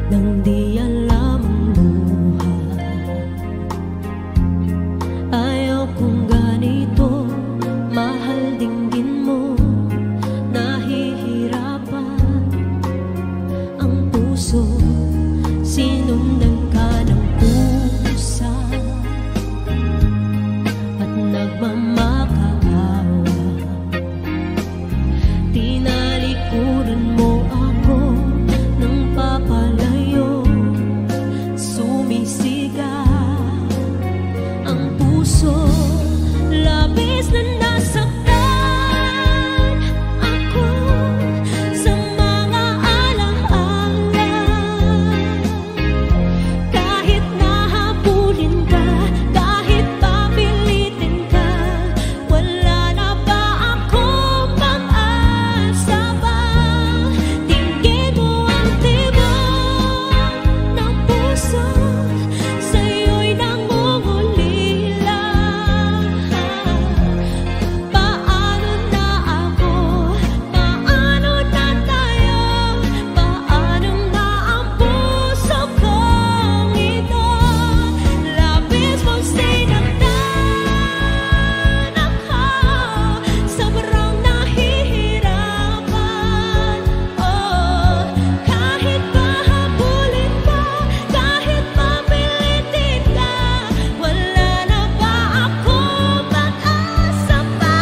nang di alam ang luha. Ayaw kong ganito, mahal dinggin mo, nahihirapan ang puso. Sinundan ka ng pusa at nagmamakaawa. Tinalikuran mo ako ng papalayo, sumisigaw ang puso. Labis na nasaktan ako sa mga alaala. Kahit nahabulin ka, kahit papilitin ka, wala na ba akong pag-asa ba? Tingin mo ang tibok ng puso, sa'yo'y nangungulila. Paano na ako? Paano na tayo? Paano na ang puso kong ito? Labis mong sinaktan ako, sobrang nahihirapan. Oh, kahit pahabulin ka, kahit papilitin ka, wala na ba akong pag-asa pa?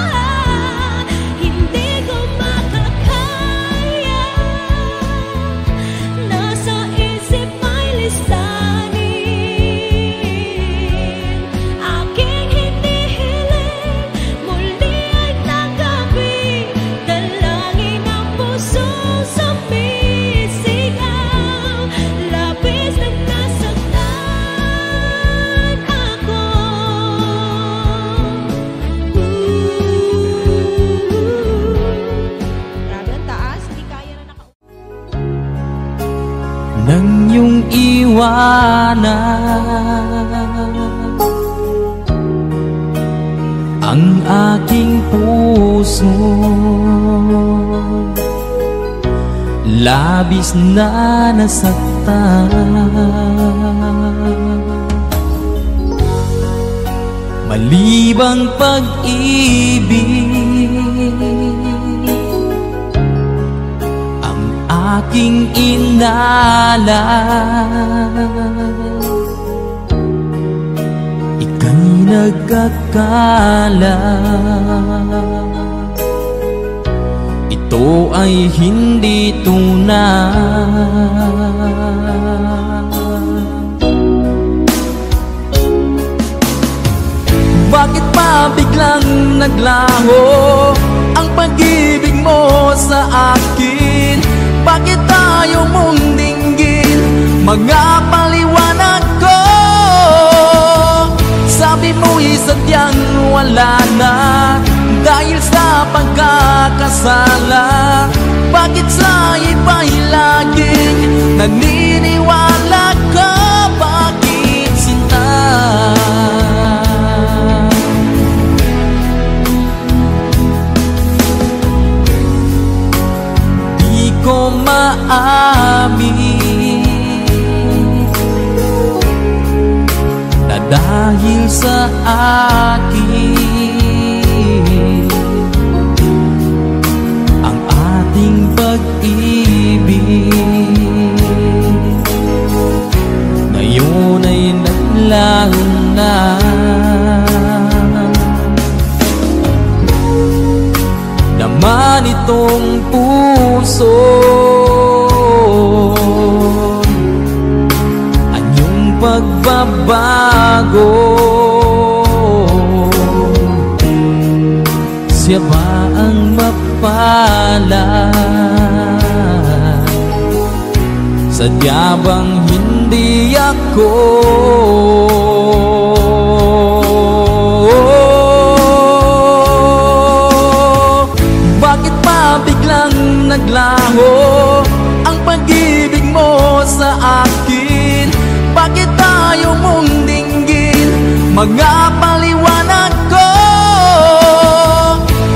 Hindi ko makakaya, nasa isip may lisanin. Aking hinihiling, muli ay tanggapin, dalangin ang puso sumisigaw. Labis na nasaktan ako. Grabe ang taas, hindi kaya na Nang iyong iwanan ang aking puso, labis na nasaktan. Malibang pag-ibig ang aking inalay. Ika'y nagkakala, ito ay hindi tunay. Bakit pa biglang naglaho ang pag-ibig mo sa akin? Bakit tayo mong dinggin mga paliwanag ko? Sabi mo'y sadyang wala na dahil sa pagkakasala. Bakit sa iba'y laging naniniwala ka? Bakit sinta? Di ko maamin na dahil sa akin ang ating pag-ibig ngayon ay naglaho na. Naman itong puso anyong pagbabago. Siya ba ang mapalad? Sadya bang hindi ako? Bakit pa biglang naglaho ang pag-ibig mo sa akin? Bakit tayo mong dinggin mga paliwanag ko?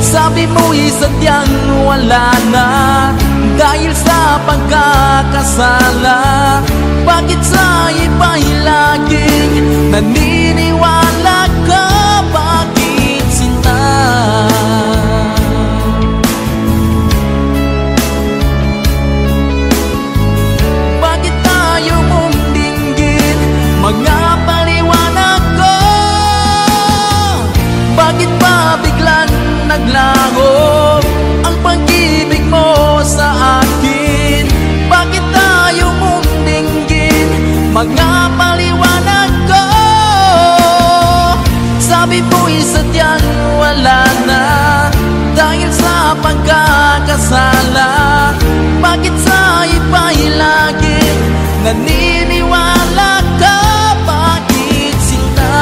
Sabi mo'y sadyang wala na dahil sa pagkakasala. ba'y laging naniniwala ka? Bakit sinta? Bakit tayo mong dinggin? Mga paliwanag ko. Bakit ba biglang naglaho ang pag-ibig mo sa akin? Bakit tayo mong dinggin? Mga paliwanag ko. Sabi mo'y sadyang wala na dahil sa pagkakasala. Bakit sa iba'y laging naniniwala ka? Bakit sinta?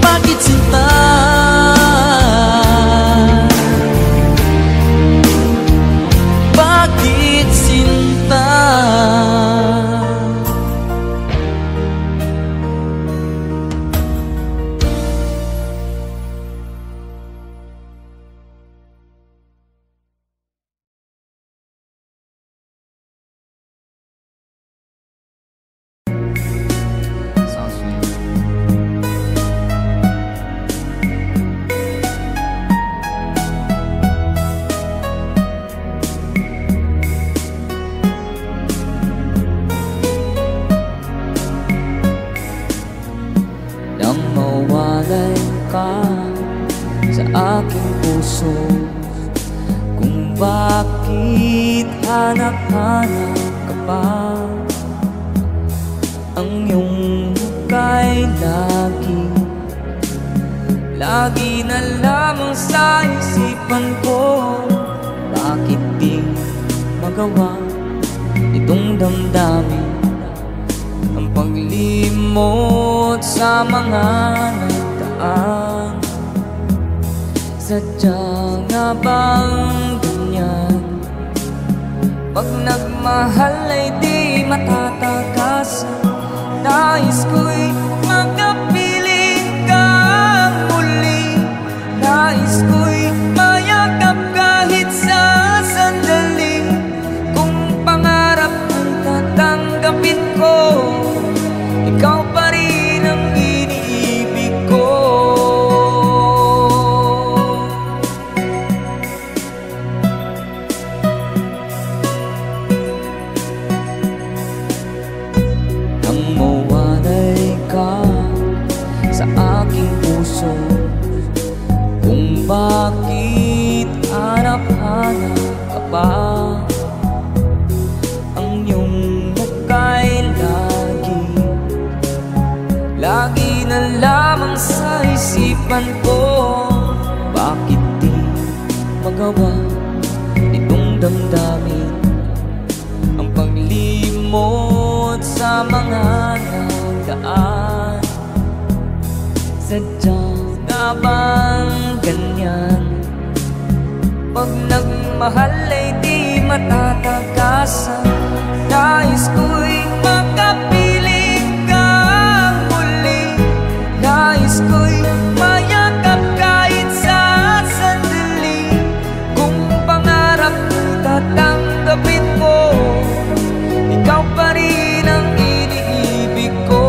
Bakit sinta? Bakit sinta? Nang mawalay ka sa aking puso, kung bakit hanap-hanap ka pa. Ang iyong muka'y lagi na lamang sa isipan ko. Bakit di magawa itong damdamin ang paglimot sa mga nagdaan? Sadya nga bang ganyan? Pag nagmahal ay di matatakasan. Nais ko'y makapiling kang muli. Nais ko'y mayakap kahit sa sandali. Kung pangarap kong tatanggapin ko, ikaw pa rin ang iniibig ko. Nang mawalay ka sa aking puso, kung bakit hanap-hanap ka pa. Ang iyong muka'y lagi na lamang sa isipan ko. Bakit di magawa itong damdamin ang paglimot sa mga nagdaan? Sadya nga bang ganyan? Pag nagmahal ay di matatakasan. Nais ko'y makapiling kang muli. Nais ko'y mayakap kahit sa sandali. Kung pangarap ko'y tatanggapin ko, ikaw pa rin ang iniibig ko.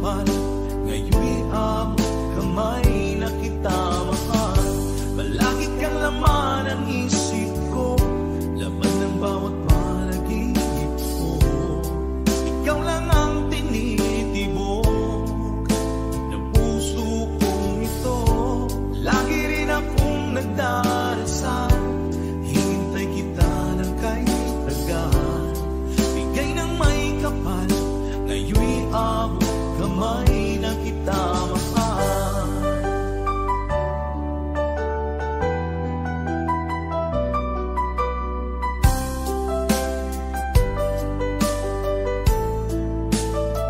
kapal. Ngayon'y among kamay na kita mahal. Palagi kang laman ang isip ko, laman ng bawat panaginip ko. Ikaw lang ang tinitibok ng puso kong ito. Lagi rin akong nagdarasal, hintay kita ng kahit tagal. Bigay ng may kapal, ngayon'y among kamay na kita mahal.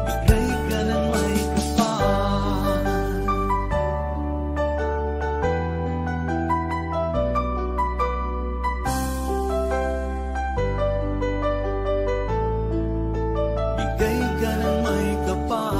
Bigay ka ng may kapal. Bigay ka ng may kapal.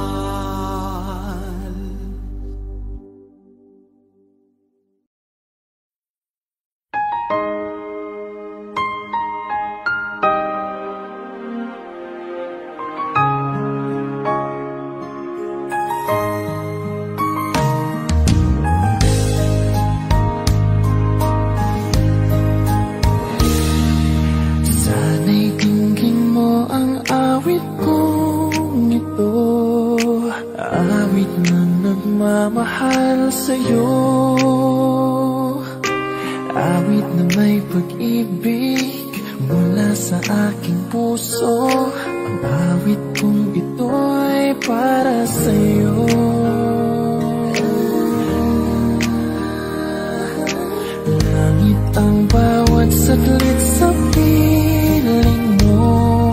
Sana'y dinggin mo ang awit kong ito, awit na nagmamahal sa'yo, awit na may pag-ibig mula sa aking puso. Ang awit kong ito'y para sa'yo. Langit ang bawat saglit sa piling mo,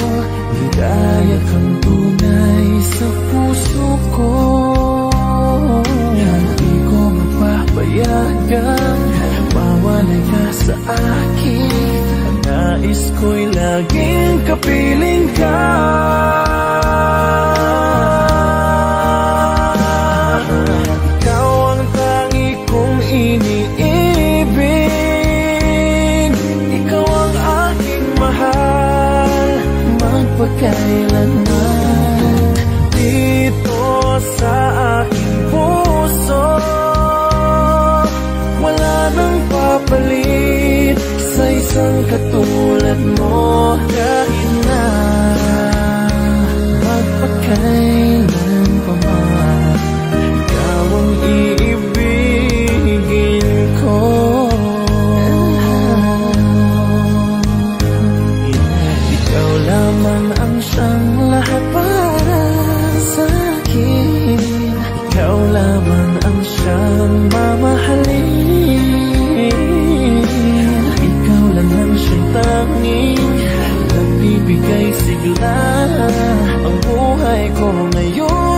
ligaya kang tunay sa puso ko. Hindi ko mapapayagan mawalay ka sa akin. Nais ko'y laging kapiling ka. Ikaw ang tangi kong iniibig, ikaw ang aking mahal magpakailanman. Dito sa aking puso, wala nang papalit sa isang katulad mo. Kahit na magpakailan pa man, ikaw ang iibigin ko. Ikaw lamang ang siyang lahat para sa akin. Ikaw lamang ang siyang mamahalin. Ikaw lang ang siyang tanging nagbibigay sigla. Ang buhay ko ngayon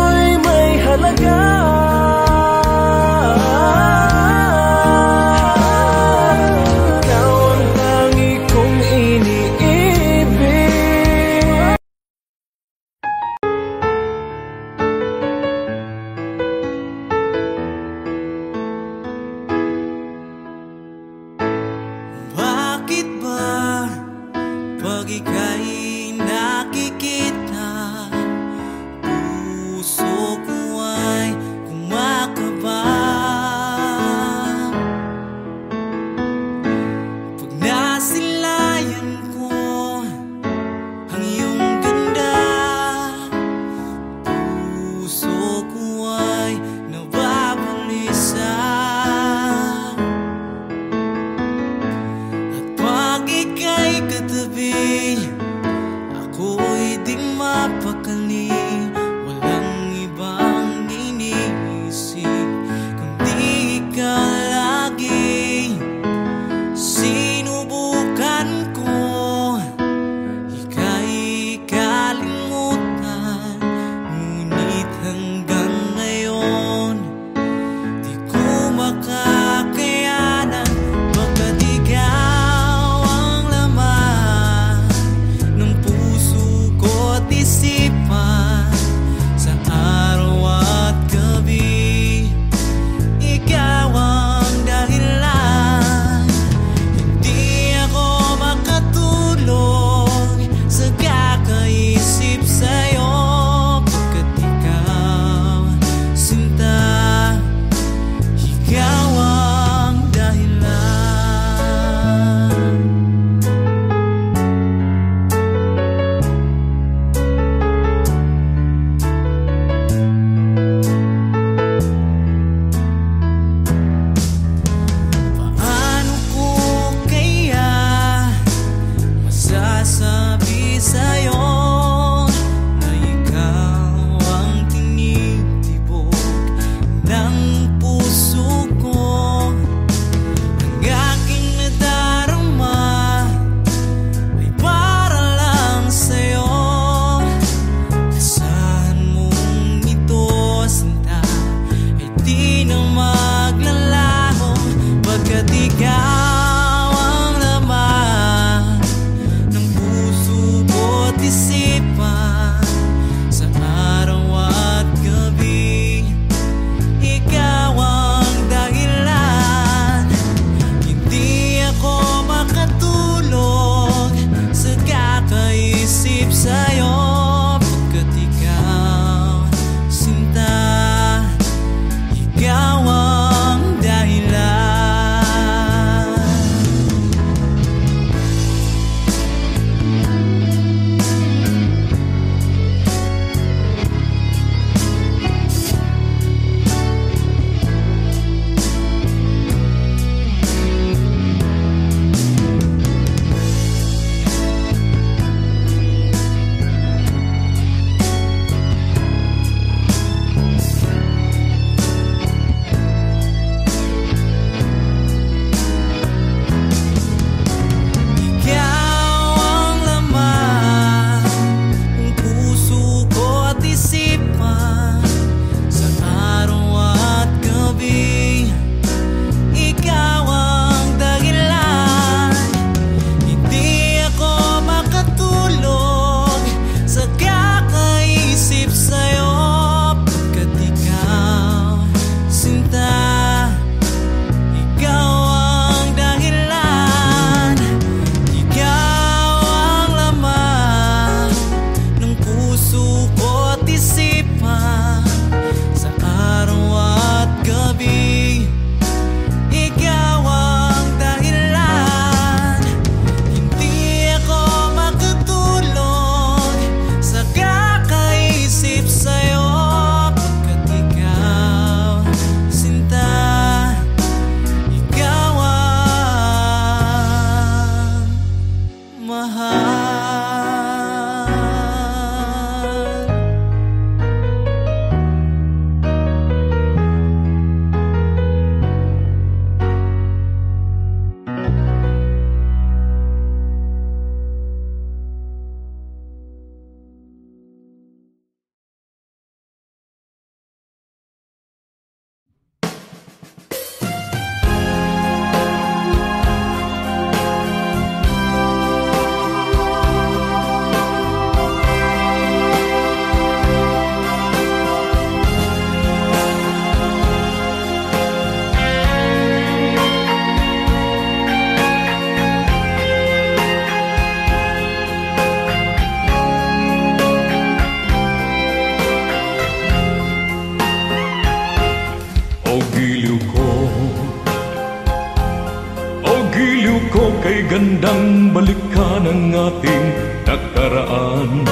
kay gandang balikan ang ating nakaraan.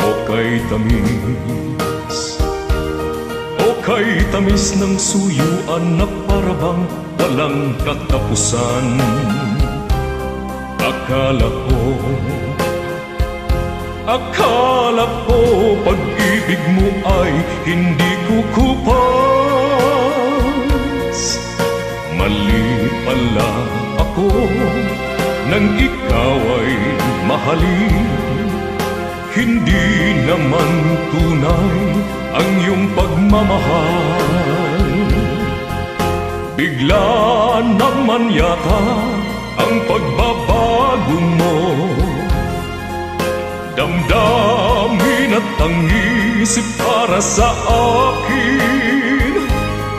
O kay tamis ng suyuan na parabang walang katapusan. Akala ko pag-ibig mo ay hindi kukupas. Mali pala ako nang ikaw ay mahalin. Hindi naman tunay ang iyong pagmamahal. Bigla naman yata ang pagbabago mo. Damdamin at ang isip para sa akin.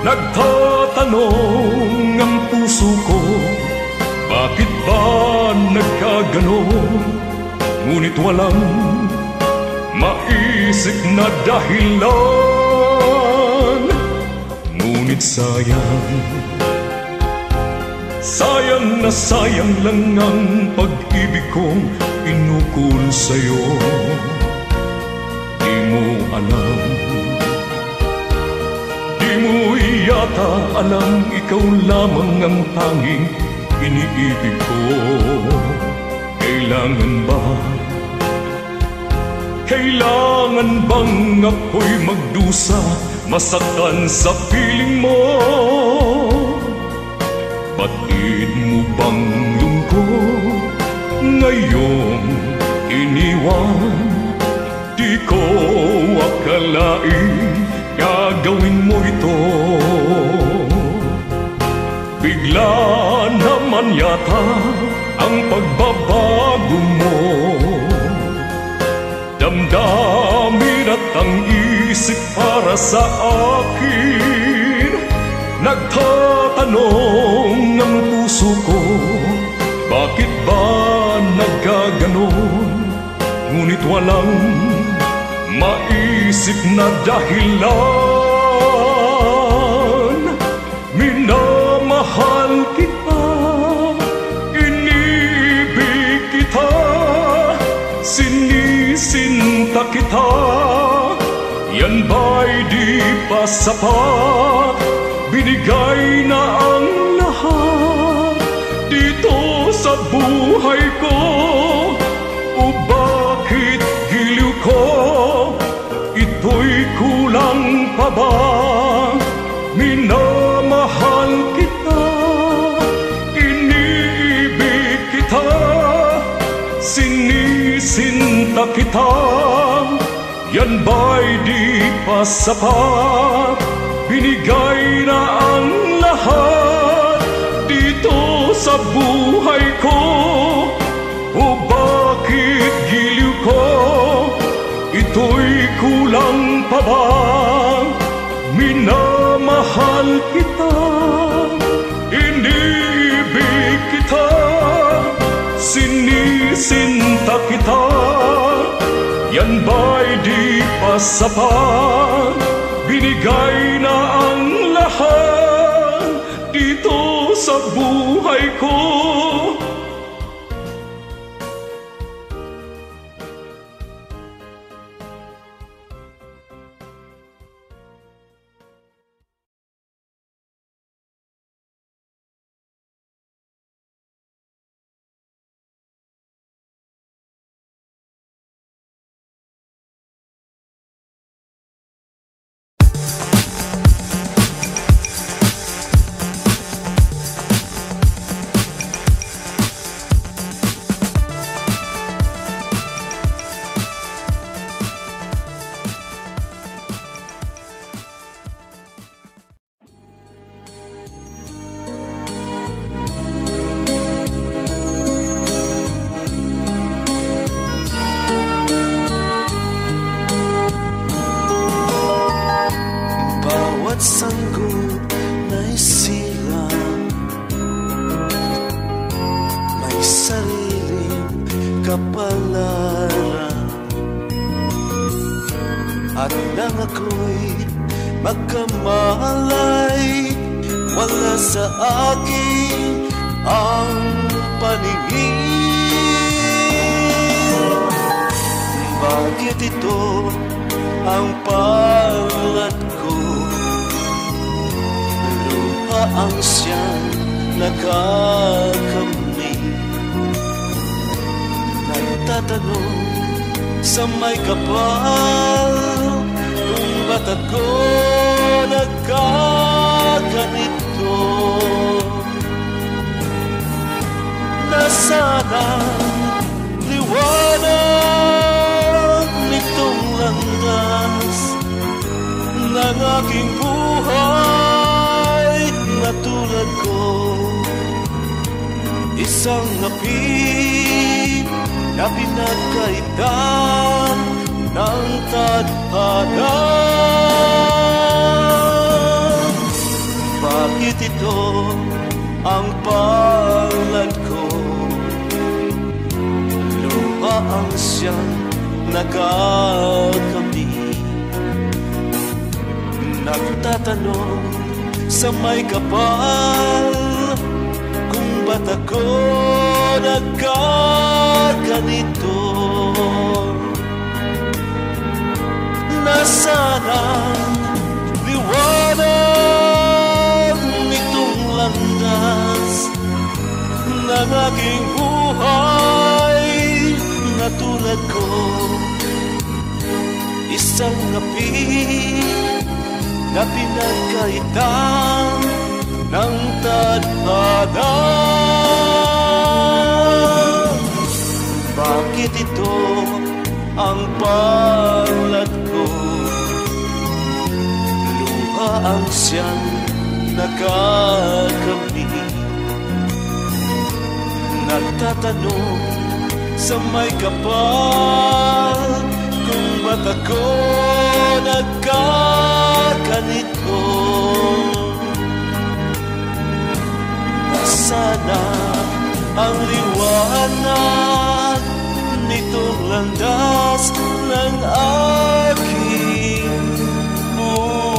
Nagtatanong ang puso ko, bakit ba nagkaganon? Ngunit walang maisip na dahilan. Ngunit sayang na sayang lang ang pag-ibig kong inukol sa'yo. Di mo alam, di mo yata alam, ikaw lamang ang tanging iniibig ko. Kailangan bang ako'y magdusa, masaktan sa piling mo? Batid mo bang lungkot ngayong iniwan? Di ko akalain gagawin mo ito. Bigla naman yata ang pagbabago mo. Damdamin at ang isip para sa akin. Nagtatanong ang puso ko, bakit ba nagkaganon? Ngunit walang maisip na dahilan. Minamahal kita, inibig kita, sinisinta kita. Yan ba'y di pa sapat? Binigay na ang lahat dito sa buhay ko. O bakit giliw ko? Ito'y kulang pa ba? Minamahal kita, iniibig kita, sinisinta kita. Yan ba'y di pa sapat? Binigay na ang lahat dito sa buhay ko. O bakit giliw ko? Ito'y kulang pa ba? Minamahal kita, iniibig kita, sinisinta kita. Yan ba'y di pa sapat? Binigay na ang lahat dito sa buhay ko. At nang ako'y magkamalay, wala sa akin ang paningin. Bakit ito ang palad ko? Luha ang siyang nakakamit. Nagtatanong sa may kapal, kung ba't ako nagkaganito? Nasaan ang liwanag nitong landas ng aking buhay na tulad ko? Isang api na pinagkaitan ng tadhana. Bakit ito ang palad ko? Luha ang siyang nakakamit. Nagtatanong sa may kapal, kung ba't ako nagkaganito? Nasaan ang liwanag nitong landas ng aking buhay na tulad ko? Isang api na pinagkaitan ng tadhana. Bakit ito ang palad ko? Luha ang siyang nakakamit. Nagtatanong sa may kapal, kung ba't ako nagkaganito? Nasaan ang liwanag nitong landas ng aking buhay?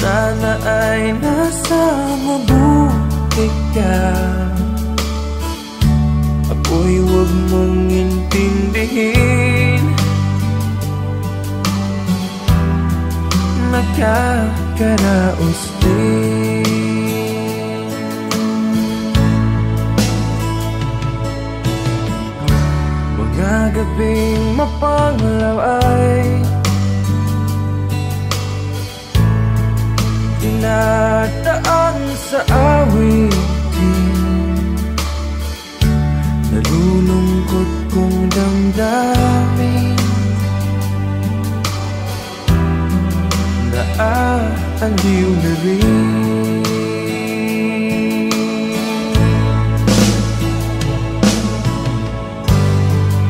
Sana ay nasa mabuti ka. Ako'y huwag mong intindihin, nakakaraos din. Mga gabing mapanglaw ay dinadaan sa awitin. Nalulungkot kong damdamin, naaaliw na rin.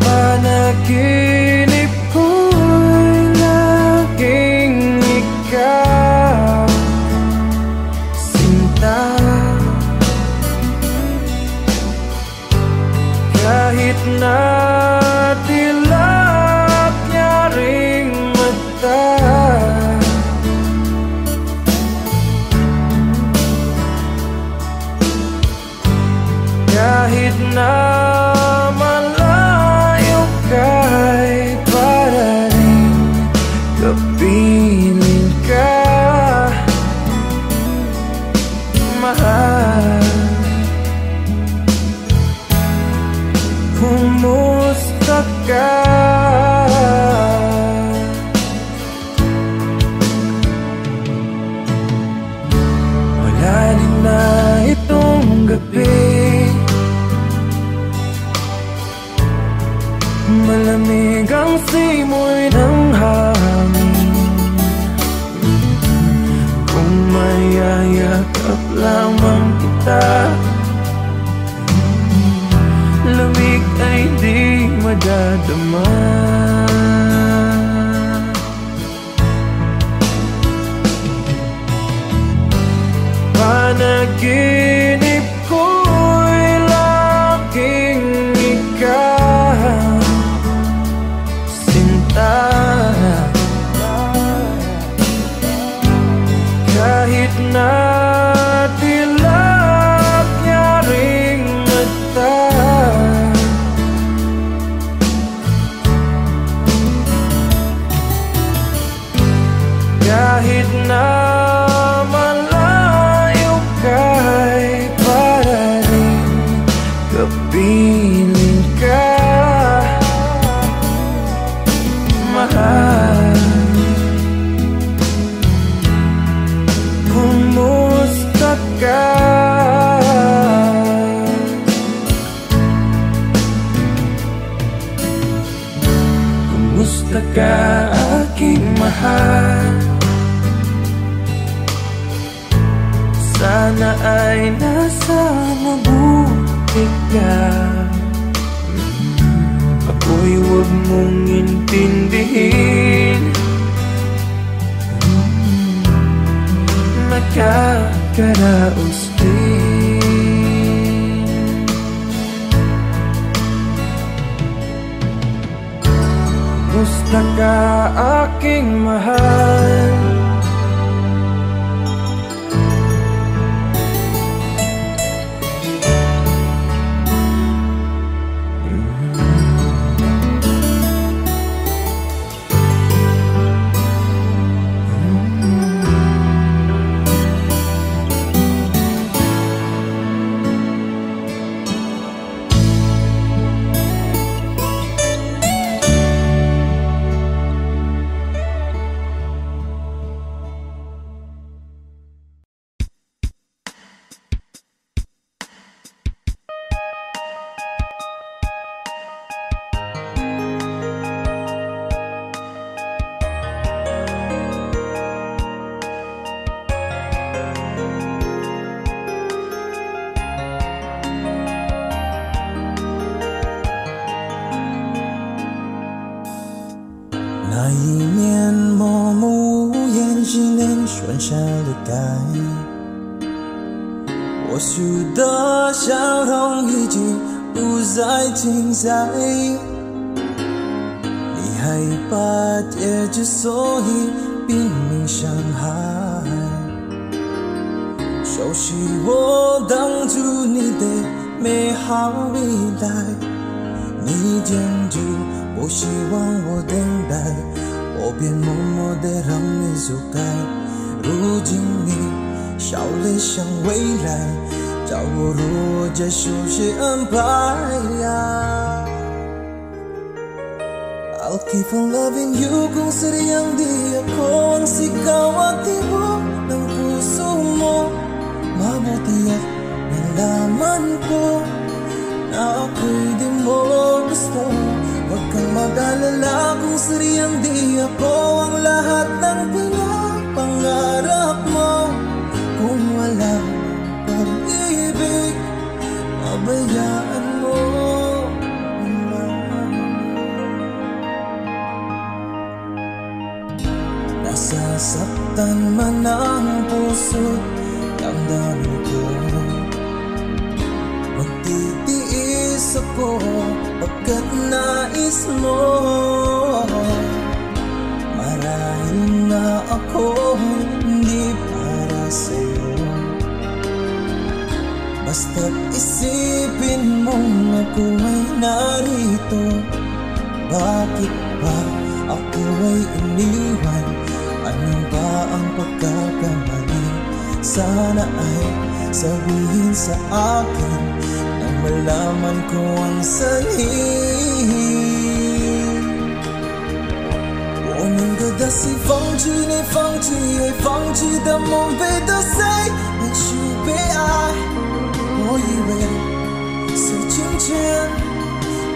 Panaginip ko'y laging ikaw, sinta. Kahit na dilap niya ring mata, panaginip ko'y laging ikaw, sinta. Kahit na dilap niya ring mata, kahit na malayo ka'y para rin kapiling ka, mahal. Kumusta ka? Kumusta ka, aking mahal? Sana ay nasa mabuti ka. Ako'y huwag mong intindihin, nakakaraos din. Kumusta ka, aking mahal? I'll keep on loving you kung sariyang di ako ang sigaw at tibok ng puso mo. Mabuti at nalaman ko na ako'y di mo gusto. Huwag kang mag-alala kung sariyang di ako ang lahat ng pinapangarap mo. Kung wala pag-ibig, pabayaan mo. Nasasaktan man ang puso, damdamin ko magtitiis ako pagkat nais mo. Marahil na ako hindi para sa'yo, basta't isipin mong ako ay narito. Bakit ba ako ay iniwan? Ano ba ang pagkakamali? Sana ay sabihin sa akin nang malaman ko ang sanhi. 我宁可的是放弃你，放弃爱，放弃的梦被得谁也许被爱。我以为是今天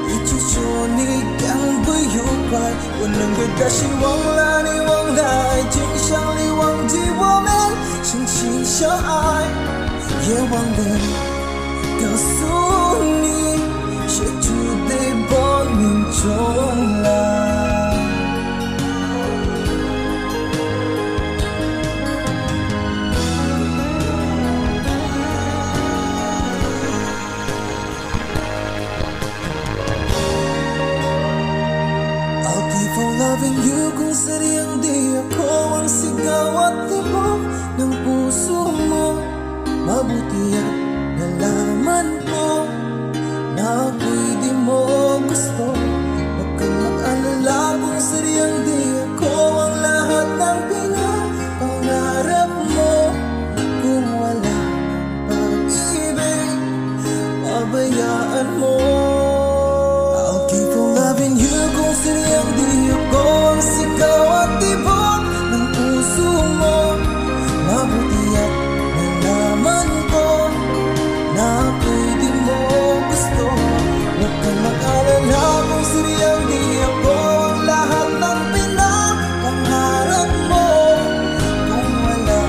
你就说你感不愉快，我宁可的是忘了你，忘了爱情，想你忘记我们曾经相爱，也忘了告诉你，谁注定不能重来。kung sadyang di ako ang sigaw at tibok ng puso mo. Mabuti at nalaman ko na ako'y di mo gusto. Huwag kang mag-alala kung sadyang di ako ang lahat ng pinapangarap mo. Kung wala pag-ibig, pabayaan mo. I'll keep on loving you kung sadyang di ako ang sigaw at tibok ng puso mo. Mabuti at nalaman ko na ako'y di mo gusto. Huwag kang mag-alala kung sadyang di ako ang lahat ng pinapangarap mo. Kung wala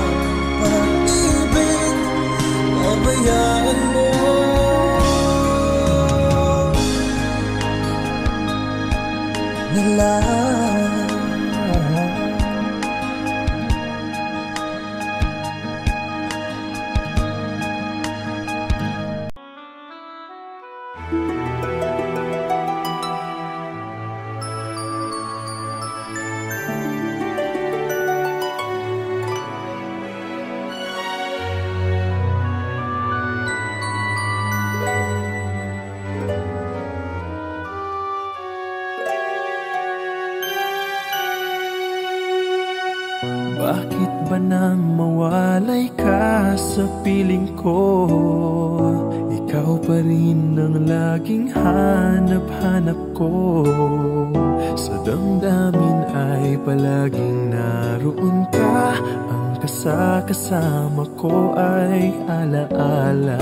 pag-ibig, pabayaan mo. Bakit ba nang mawalay ka sa piling ko? Ikaw pa rin ang laging hanap-hanap ko. Sa damdamin ay palaging naroon ka. Ang kasama ko ay alaala.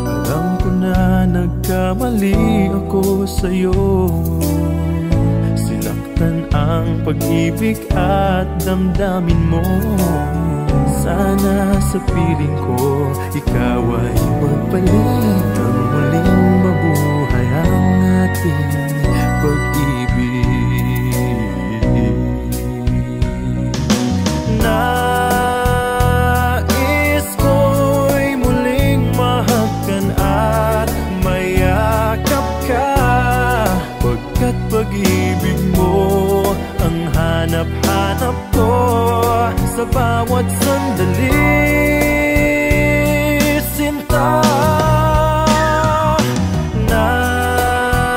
Alam ko na nagkamali ako sa'yo. Ang pag-ibig at damdamin mo. Sana sa piling ko ikaw ay magbalik. Ang muling mabuhay ang ating pag-ibig. Nais ko'y muling mahagkan at mayakap ka. Pagkat pag-ibig mo ang hanap-hanap ko sa bawat sandali, sinta. Nais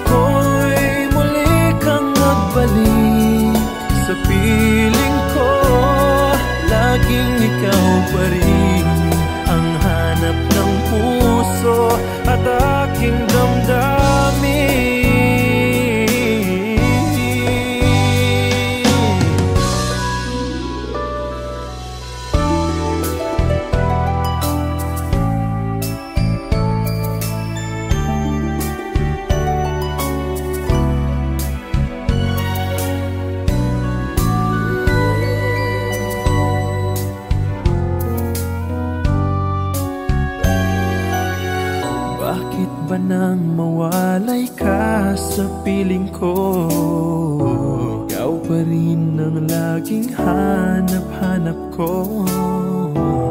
ko'y muli kang magbalik sa piling ko. Laging ikaw pa rin ang hanap ng puso at aking damdamin. Bakit ba nang mawalay ka sa piling ko? Ikaw pa rin ang laging hanap-hanap ko.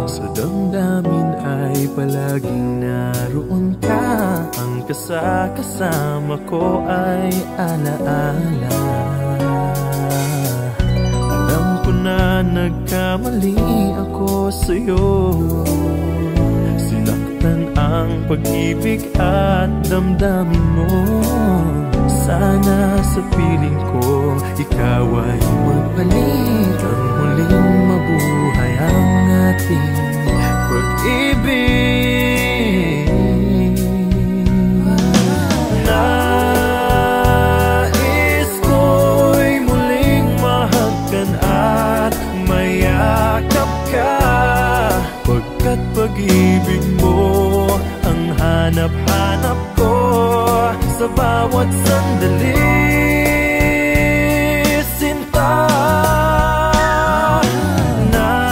Sa damdamin ay palaging naroon ka. Ang kasama ko ay alaala. Alam ko na nagkamali ako sa'yo. Ang pag-ibig at damdamin mo. Sana sa piling ko ikaw ay magbalik. Ang muling mabuhay ang ating pag-ibig. Nais ko'y muling mahagkan at mayakap ka. Pagkat pag-ibig mo ang hanap-hanap ko sa bawat sandali, sinta. Nais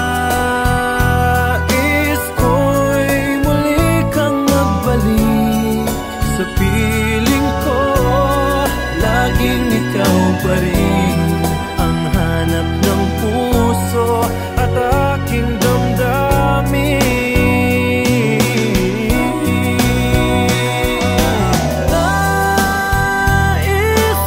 ko'y muli kang magbalik sa piling ko. Laging ikaw pa rin ang hanap ng puso at aking damdamin. Nais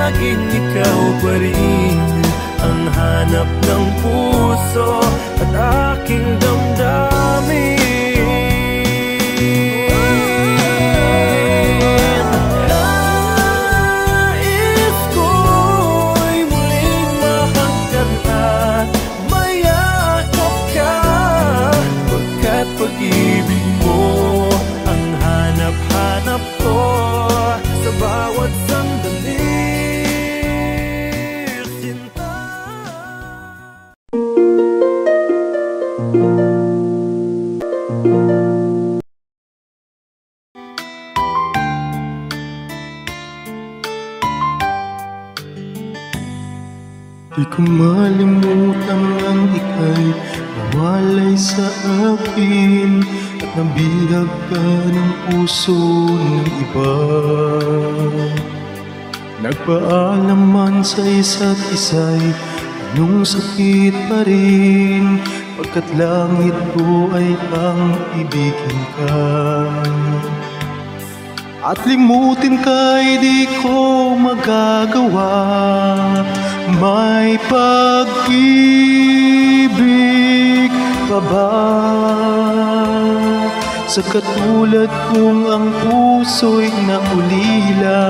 laging ikaw pa rin ang hanap ng puso at aking damdamin. Nais ko'y muling mahagkan at mayakap ka, pagkat pag-ibig mo ang hanap-hanap ko sa bawat sandali. Di ko malimutan ang ika'y mawalay sa akin at nabihag ka ng puso ng iba. Nagpaalam man sa isa't isa'y anong sakit pa rin, pagkat langit ko ay ang ibigin ka. At limutin ka'y di ko magagawa, may pag-ibig pa ba sa katulad kong ang puso'y naulila?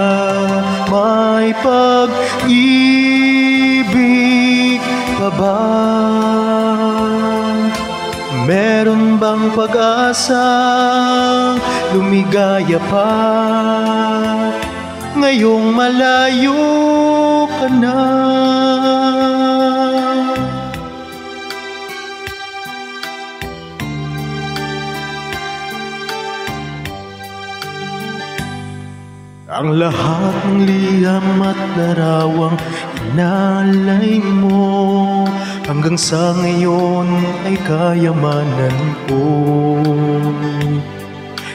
May pag-ibig pa ba? Meron bang pag-asa lumigaya pa ngayong malayo ka na? Ang lahat ng liham at larawang inalay mo hanggang sa ngayon ay kayamanan ko.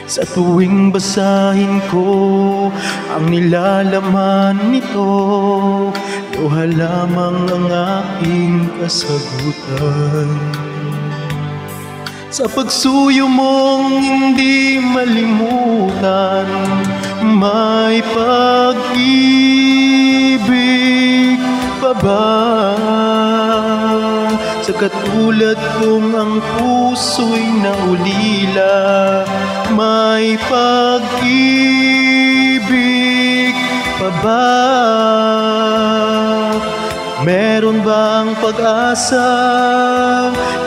Sa tuwing basahin ko ang nilalaman nito, luha lamang ang aking kasagutan. Sa pagsuyo mong hindi malimutan, may pag-ibig pa ba sa katulad kong ang puso'y naulila? May pag-ibig pa ba? Meron bang pag-asa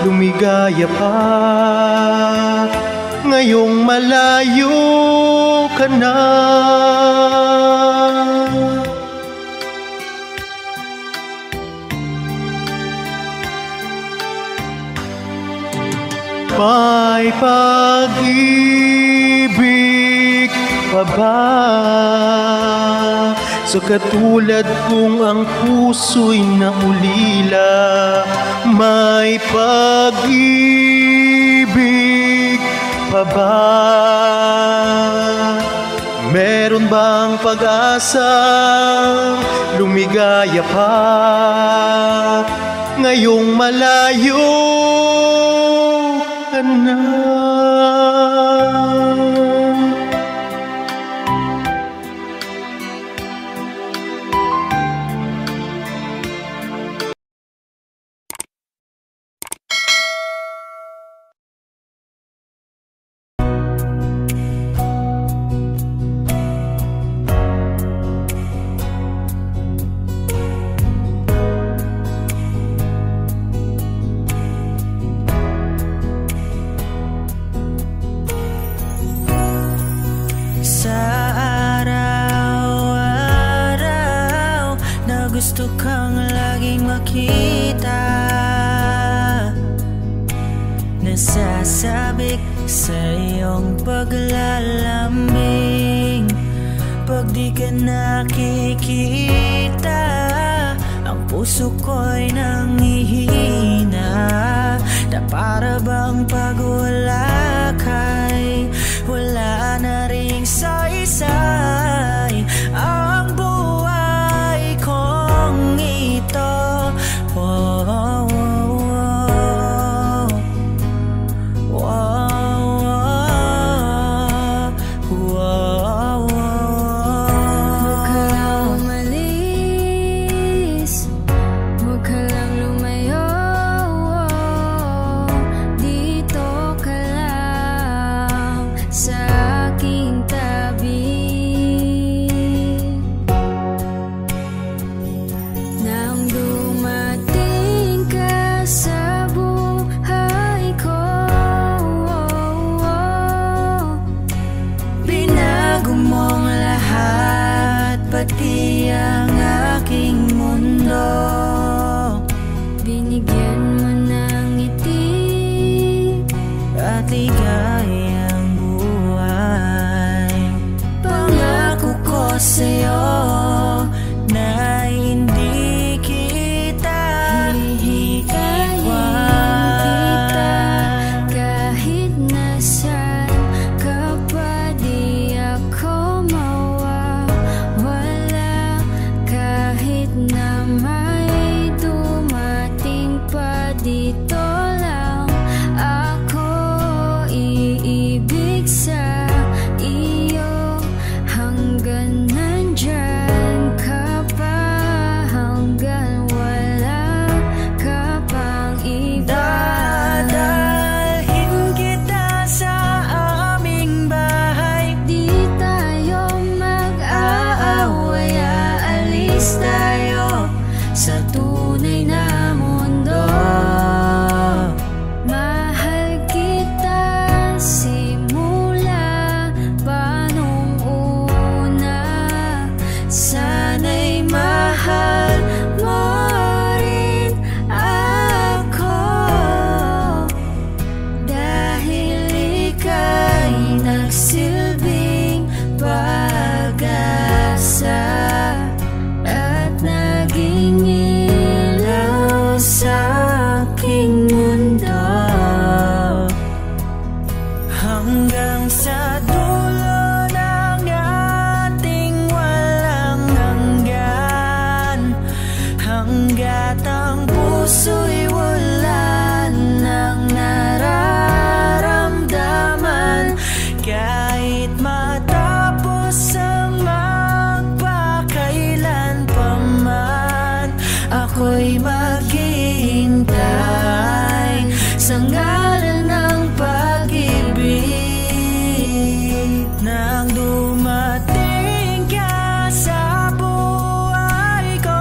lumigaya pa ngayong malayo ka na? May pag-ibig pa ba sa katulad kong ang puso'y naulila? May pag-ibig pa ba? Meron bang pag-asa lumigaya pa ngayong malayo ka na? Gusto kang laging makita, nasasabik sa iyong paglalambing. Pag di ka nakikita, ang puso ko'y nangihina, na para bang pag wala ka'y wala na ring saysay ang buhay kong ito. Wow, wow, wow, wow, wow, wow. Huwag ka umali Hanggat ang puso'y wala nang nararamdaman, kahit matapos ang magpakailan pa man, ako'y maghihintay sa ngalan ng pag-ibig. Nang dumating ka sa buhay ko,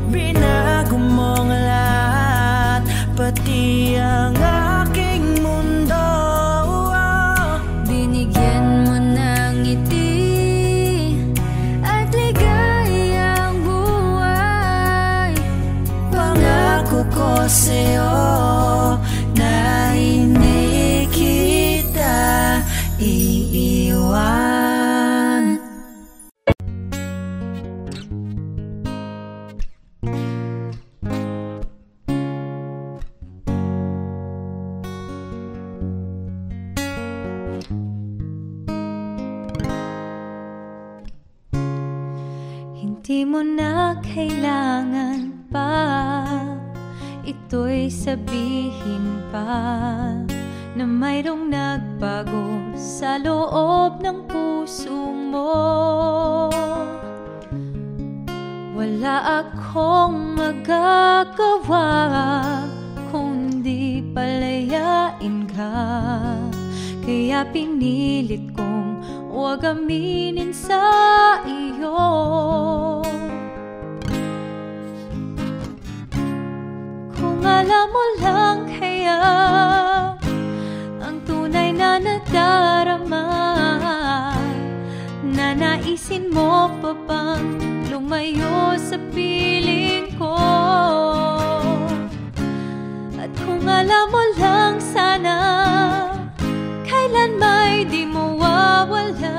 binago mong lahat, pati ang aking mundo. Binigyan mo ng ngiti at ligayang buhay. Pangako ko sa'yo na hindi kita iiwan. Hindi mo na kailangan pa ito'y sabihin pa na mayroong nagbago sa loob ng puso mo. Wala akong magagawa kundi palayain ka, kaya pinilit kong huwag aminin sa iyo. Kung alam mo lang kaya ang tunay na nadarama, nanaisin mo pa bang lumayo sa piling ko? At kung alam mo lang sana, kailan may di mawawala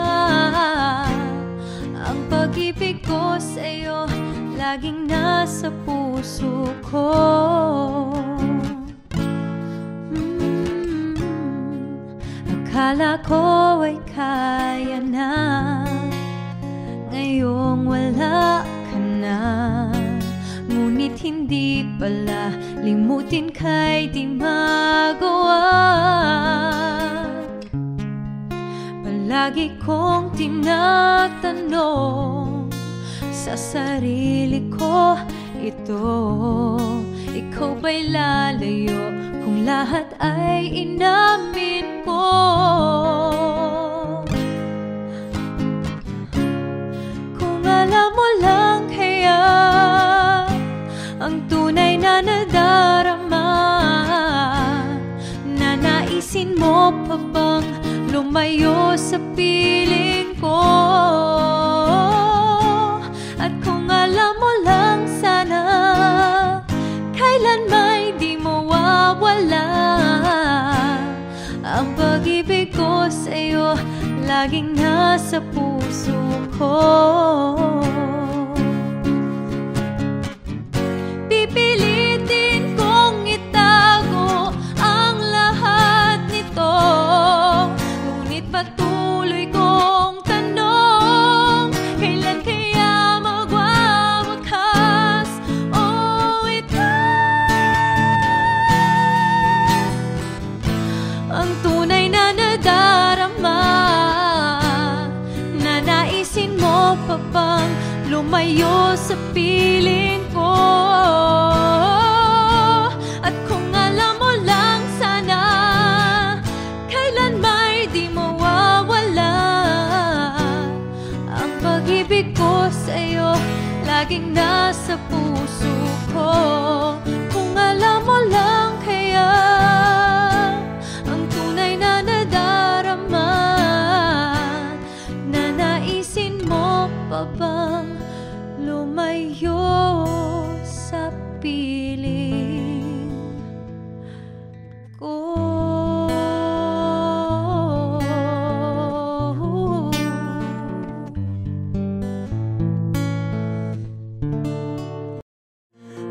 ang pag-ibig ko sa'yo, laging nasa puso ko. Akala ko ay kaya na, ngayong wala ka na. Ngunit hindi pala, limutin ka'y di magawa. Palagi kong tinatanong sa sarili ko ito, ikaw ba'y lalayo kung lahat ay inamin ko? Kung alam mo lang kaya ang tunay na nadarama, nanaisin mo pa bang lumayo sa piling ko? At kung alam mo lang sana, kailan may di mawawala ang pag-ibig ko sa'yo, laging nasa puso ko. Pipilitin kong itago ang lahat nito, ngunit patuloy kong tanong, kailan kaya magwawakas? Oh, ang tunay na nadarama, nanaisin mo pa bang lumayo sa piling ko? At kung alam mo lang sana, kailan may di mawawala ang pag-ibig ko sa'yo, laging nasa puso ko. Kung alam mo lang kaya ang tunay na nadarama, nanaisin mo pa bang lumayo sa piling ko?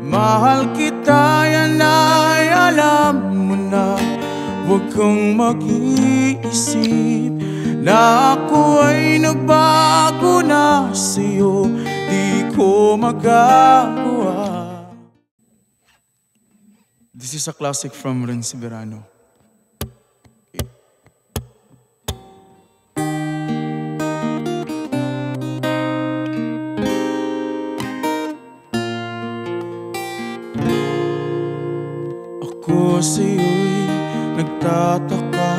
Mahal kita, yan ay alam mo na. Huwag kang mag-iisip na ako ay nagbago na sa'yo. magagawa. This is a classic from Renz Verano. Ako sa'yo'y nagtataka,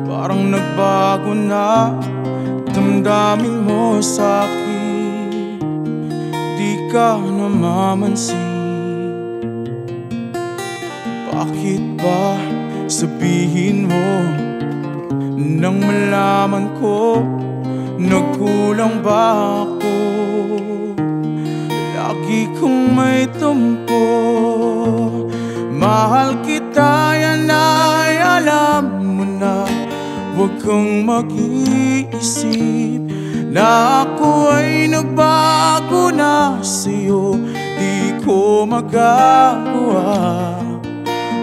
parang nagbago na damdamin mo sa'kin. Di ka namamansin, bakit ba sabihin mo nang malaman ko nagkulang ba ako? Lagi kong may tumpo, mahal kita, yan ay alam mo na. Huwag kang mag-iisip na ako ay nagbago na sa'yo. Di ko magagawa.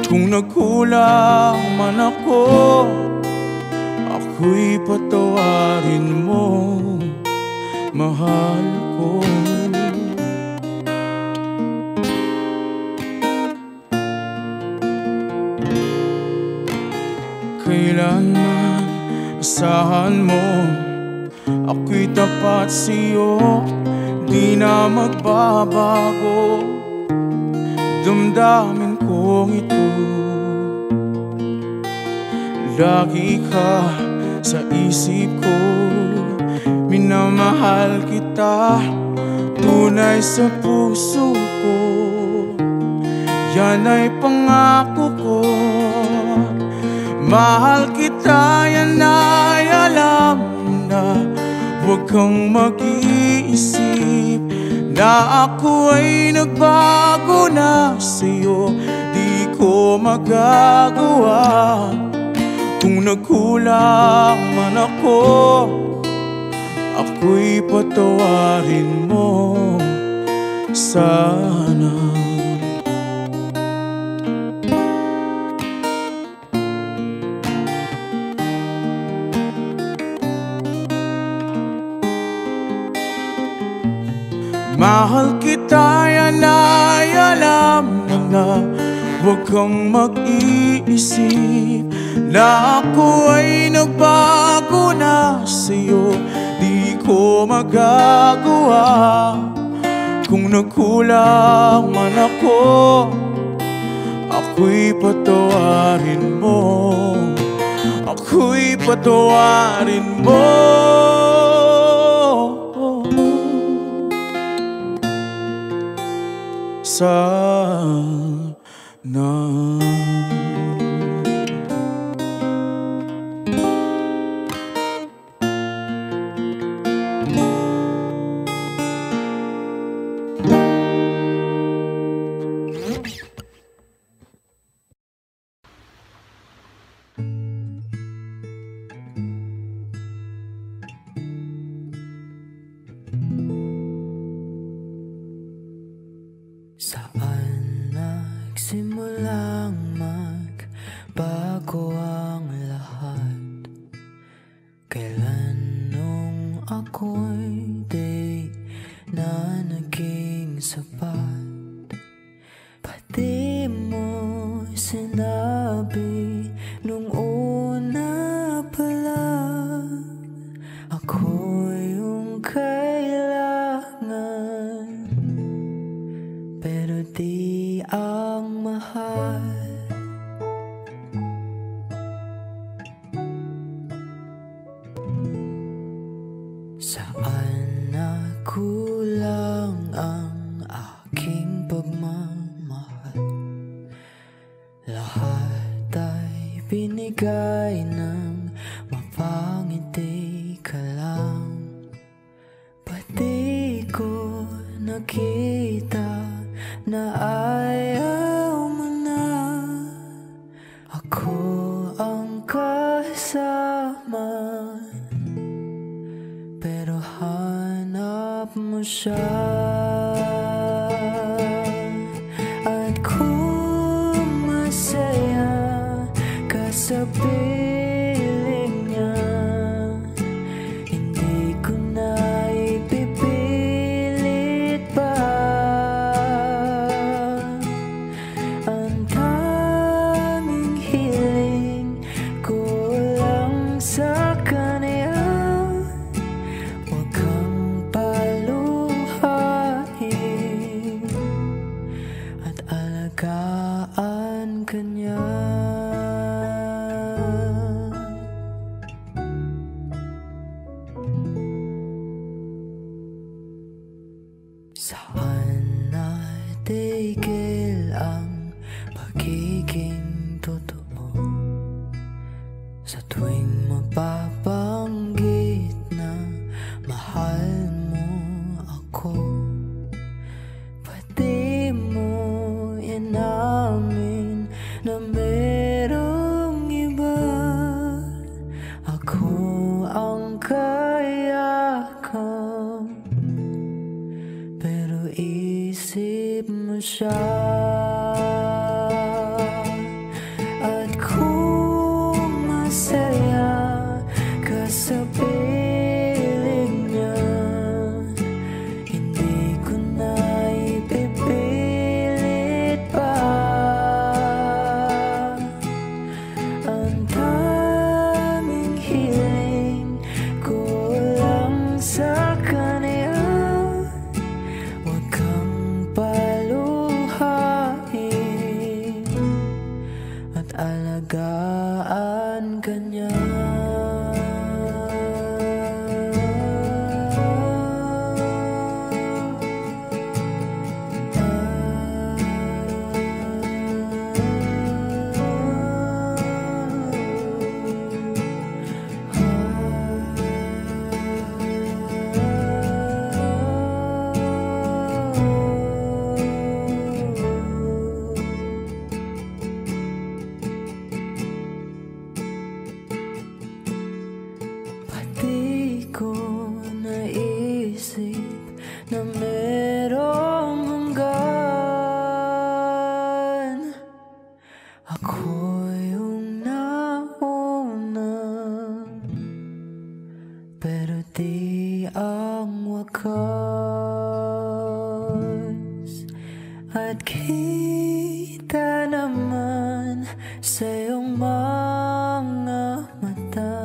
Kung nagkulang man ako, ako'y patawarin mo, mahal ko. Kailanman asahan mo, ako'y tapat sa'yo, di na magbabago. Damdamin kong ito, lagi ka sa isip ko. Minamahal kita, tunay sa puso ko. Yan ay pangako ko. Mahal kita, yan ay alam na. Huwag kang mag-iisip na ako ay nagbago na sa'yo. Di ko magagawa. Kung nagkulang man ako, ako'y patawarin mo sana. Mahal kita, yan ay alam mo na. Huwag kang mag-iisip na ako ay nagbago na sa'yo. Di ko magagawa. Kung nagkulang man ako, ako'y patawarin mo. Ako'y patawarin mo sana. Saan nagsimulang magbago ang lahat? Kailan nung ako'y di na naging sapat? Pati mo sinabi nung una pa lang, ako yung kailangan, pero di ang mahal. Saan nakulang ang aking pagmamahal? Lahat ay binigay ng mapangiti ka lang. Pati ko nakita na ayaw mo na. Ako ang kasama, pero hanap mo siya. At kung masaya ka sa piling niya, hindi ko na ipipilit Sana'y tigil ang pagiging totoo. Sa tuwing mapabanggit na mahal mo ako, pati mo inamin na merong iba. Ako ang kayakap, pero isip mo siya. At kung masaya ka sa piling niya, hindi ko na ipipilit pa. Ang daming hiling ko lang sa kanya, huwag kang paluhain at alagaan ka niya. Pati ko naisip na merong hanggan. Ako yung nauna, pero di ang wakas. At kita naman sa iyong mga mata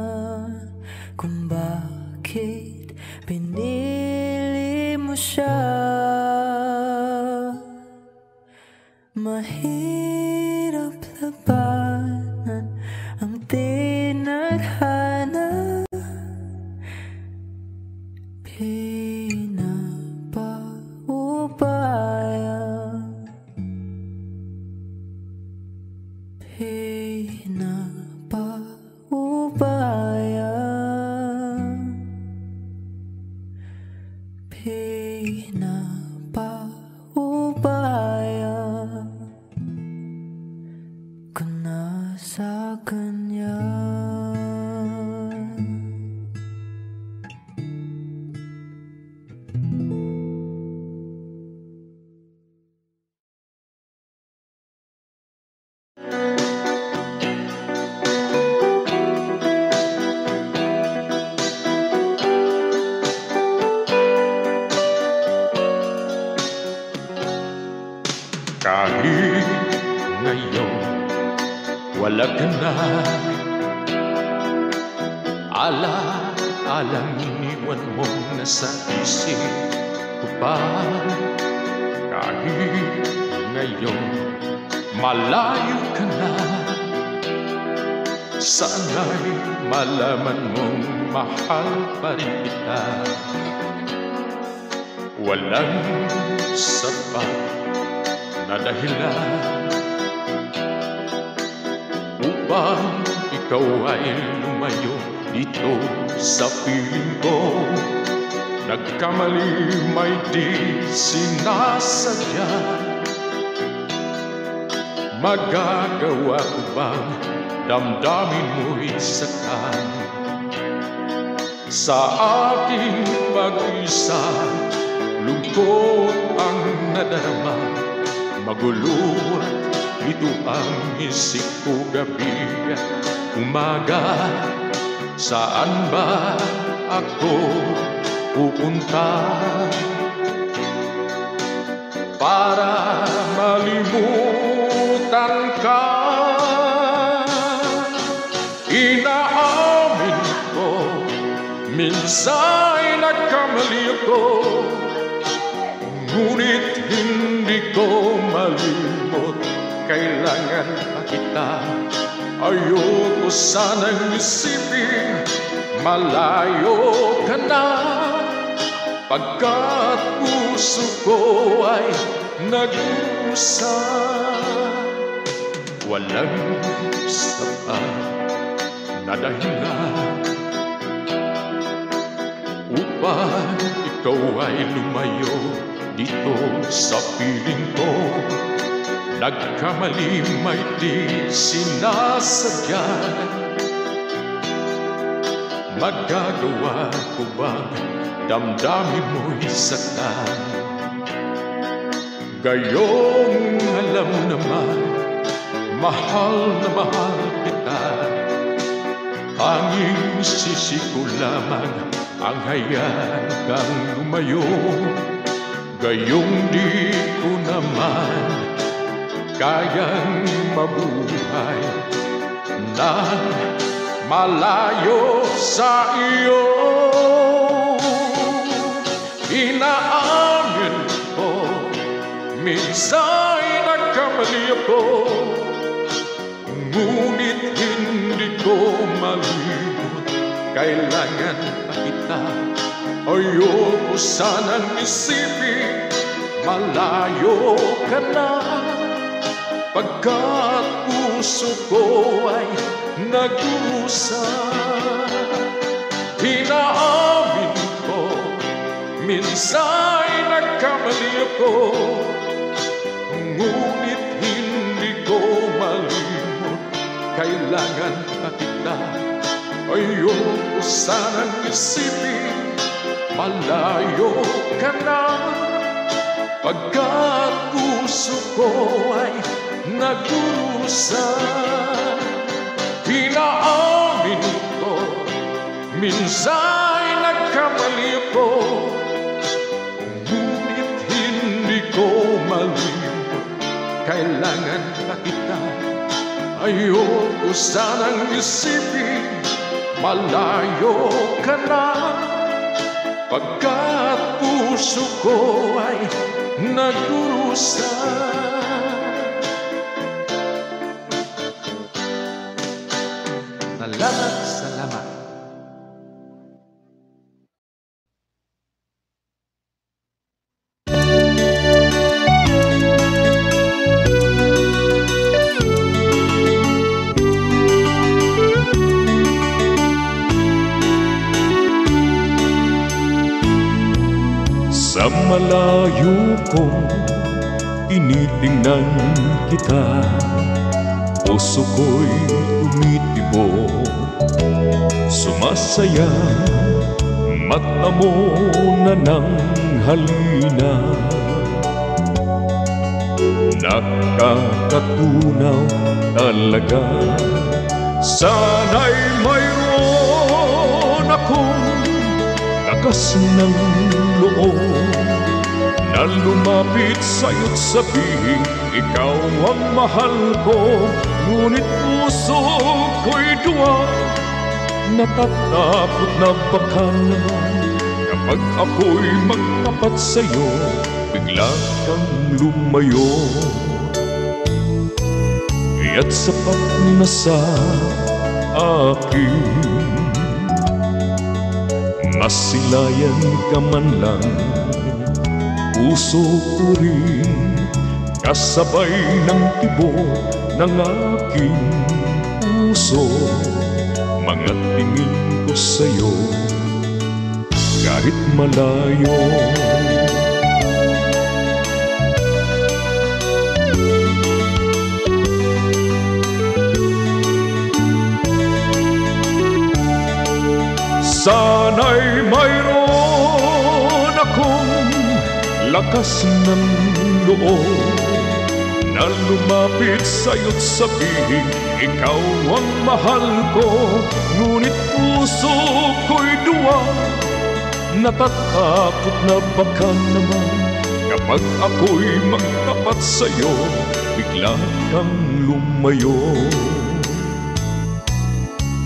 kung bakit pinili mo siya. Mahirap labanan ang tinadhana, pinapaubaya, pinapaubaya, pinapaubaya ko na sa kanya. Kahit ngayon wala ka na, ala-alang iniwan mo na sa isip ko pa. Kahit ngayon malayo ka na, sana'y malaman mong mahal pa rin kita. Walang sapat na dahilan upang ikaw ay lumayo dito sa piling ko. Nagkamali may di sinasadya, magagawa ko bang damdamin mo'y saktan? Sa aking pag-isa, lungkot ang nadarama, magulo ito ang isip ko gabi at umaga. Saan ba ako pupunta para malimutan ka? Inaamin ko, minsan nagkamali ako, ngunit hindi ko malimot. Kailangan pa kita, ayoko sanang isipin malayo ka na. pagkat puso ko ay nag-usap. Walang sapat na dahilan upang ikaw ay lumayo dito sa piling ko. Nagkamali may di sinasadya. Magagawa ko bang damdamin mo'y saktan? Gayong alam naman, mahal na mahal kita. Tanging sisi ko lamang ang hayaan kang lumayo. Gayong di ko naman kayang mabuhay nang malayo sa iyo. Inaamin ko, minsan nagkamali ako, ngunit hindi ko malimot. Kailangan pa kita, ayoko sanang isipin malayo ka na. Pagkat puso ko ay nag-usap. Inaamin ko, minsan nagkamali ako, ngunit hindi ko malimot. Kailangan pa kita, ayoko sanang isipin malayo ka na. Pagkat puso ko ay nag-usap. Inaamin ko, minsan nagkamali ako, ngunit hindi ko malimot. Kailangan pa kita, ayoko sanang isipin malayo ka na. Pagkat puso ko ay nagdurusa. Salamat. Sa malayo kong tinitingnan kita, puso ko'y tumitibok, sumasaya, mata mo na ng halina. Nakakatunaw talaga, sana'y mayroon akong lakas ng loob na lumapit sa'yo't sabihin ikaw ang mahal ko. Ngunit puso ko'y duwa, natatakot na baka naman kapag ako'y magtapat sa'yo, bigla kang lumayo. Kaya't sapat na sa akin, masilayan ka man lang, puso ko rin kasabay ng tibok ng aking puso. Mga tingin ko sa'yo kahit malayo. Sana'y mayroon akong lakas ng loob na lumapit sa'yo't sabihin ikaw ang mahal ko. Ngunit puso ko'y duwa, natatakot na baka naman kapag ako'y magtapat sa'yo, bigla kang lumayo.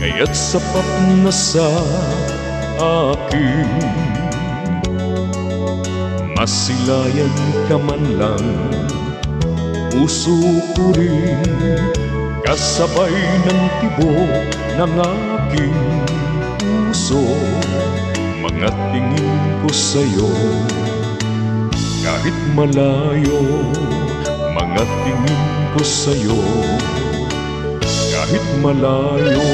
Kaya't sapat na sa akin, masilayan ka man lang, puso ko rin kasabay ng tibok ng aking puso. Mga mga tingin ko sa'yo. Kahit malayo, mga tingin ko sa'yo. Kahit malayo.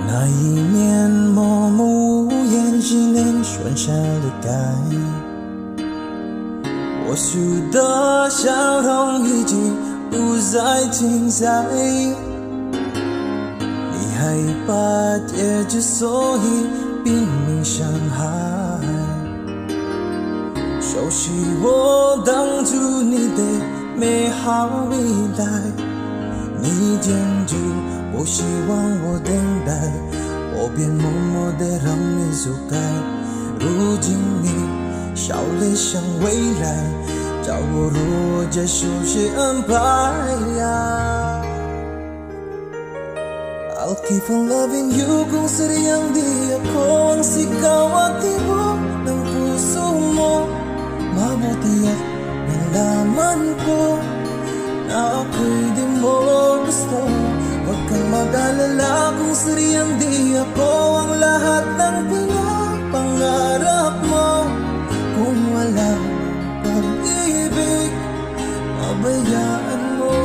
那一年默默无言纪念喧嚣的街，我输的笑容已经不再停在，你害怕结局，所以拼命伤害，熟悉我当初你的美好未来，你坚决不希望我等待，我便默默地让你走开。如今你笑脸向未来，叫我如何接受谁安排呀？I'll keep on loving you kung sadyang di ako ang sigaw at tibok ng puso mo. Mabuti at nalaman ko na ako'y di mo gusto. Huwag kang mag-alala kung sadyang di ako ang lahat ng pinapangarap mo. Kung wala pag-ibig, pabayaan mo.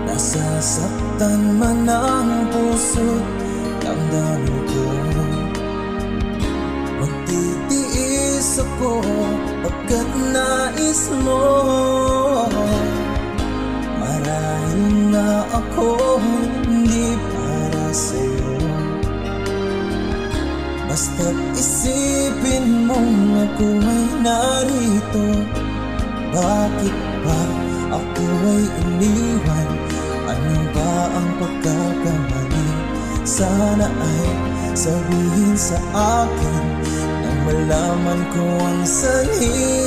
Nasasaktan man ang puso, damdamin ko. Magtitiis ako pagkat nais mo. Marahil na ako hindi para sa'yo. Basta't isipin mong ako ay narito. Bakit ba ako ay iniwan? Ano ba ang pagkakamali? Sana ay sabihin sa akin nang malaman ko ang sanhi.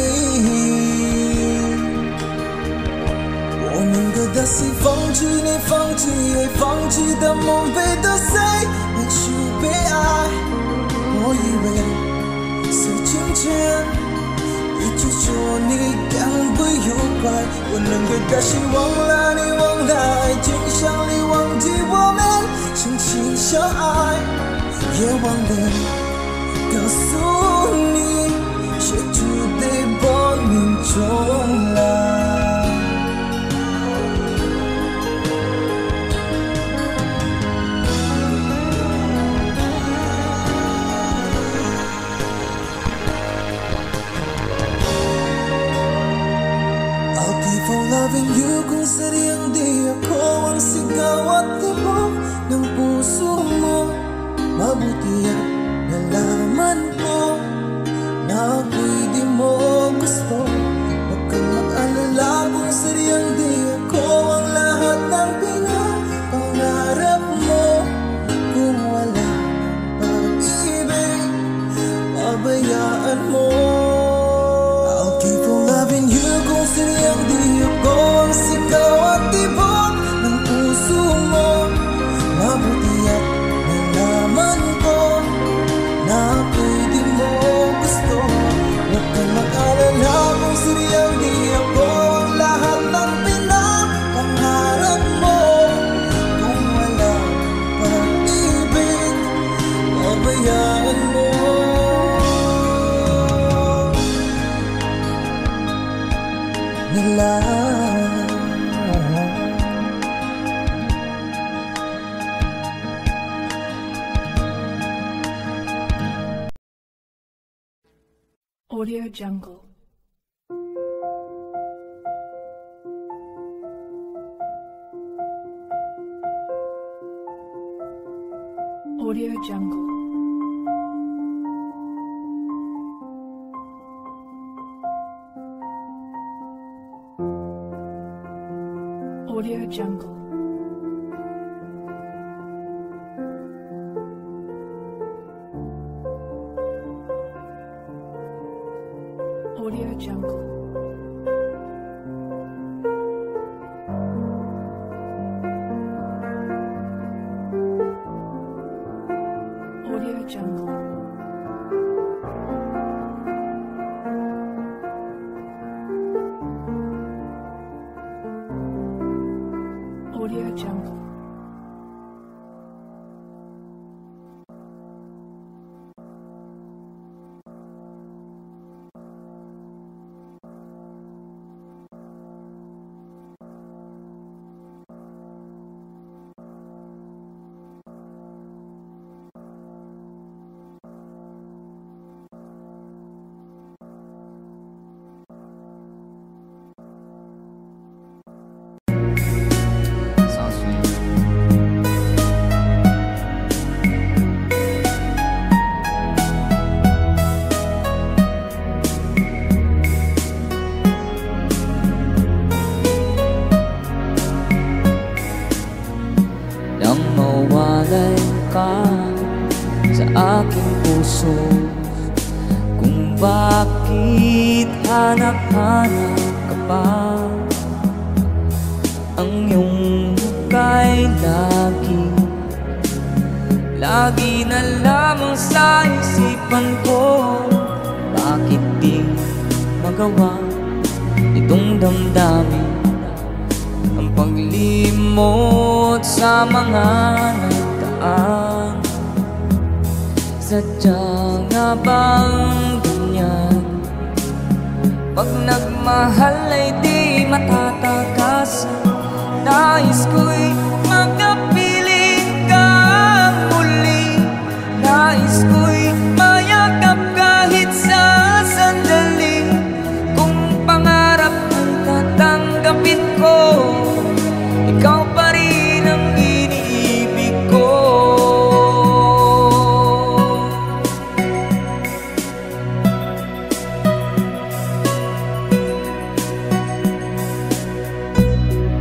我能够的是放弃你，放弃也放弃的梦被打碎，你是被爱。我以为是今天一直说你将会有快，我能给的希望了你忘了爱情，想你忘记我们相亲相爱，也忘了告诉你谁注定亡命中来。Loving you kung sadyang di ako ang sigaw at tibok ng puso mo. Mabuti at nalaman ko na ako'y di mo gusto. Huwag kang mag-alala kung sadyang di ako ang lahat ng pinapangarap mo. Kung wala pag-ibig, pabayaan mo. I'll keep on loving you kung sadyang di ako ang sigaw at tibok ng puso mo. Mabuti at nalaman ko na ako'y di mo gusto. Huwag kang mag-alala kung sadyang di ako ang lahat ng pinapangarap mo. Kung wala pag-ibig, pabayaan mo. Audio Jungle. Audio Jungle. Audio Jungle. Audio Jungle. Audio Jungle. Audio Jungle. mawalay ka sa aking puso, kung bakit hanap-hanap ka pa. Ang iyong muka'y lagi na lamang sa isipan ko. Bakit di magawa itong damdamin ang paglimot sa mga nagdaan? Sadya nga bang ganyan? Pag nagmahal ay di matatakasan. Nais ko'y makapiling ka muli. Nais ko'y mayakap kahit sa sandali. Kung pangarap ang tatanggapin ko, ikaw pa rin ang iniibig ko.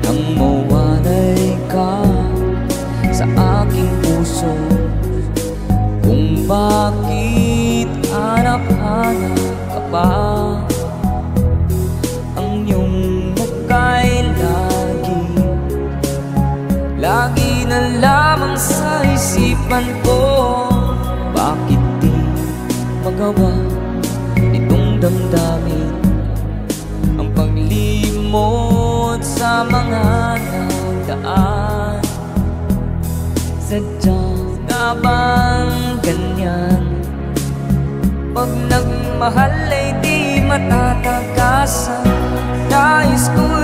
Nang mawalay ka sa aking puso, kung bakit hanap-hanap ka pa. Ang iyong muka'y lagi na lamang sa isipan ko. Bakit di magawa itong damdamin ang paglimot sa mga nagdaan? Sadya nga bang ganyan? Pag nagmahal ay di matatakasan. Nais ko'y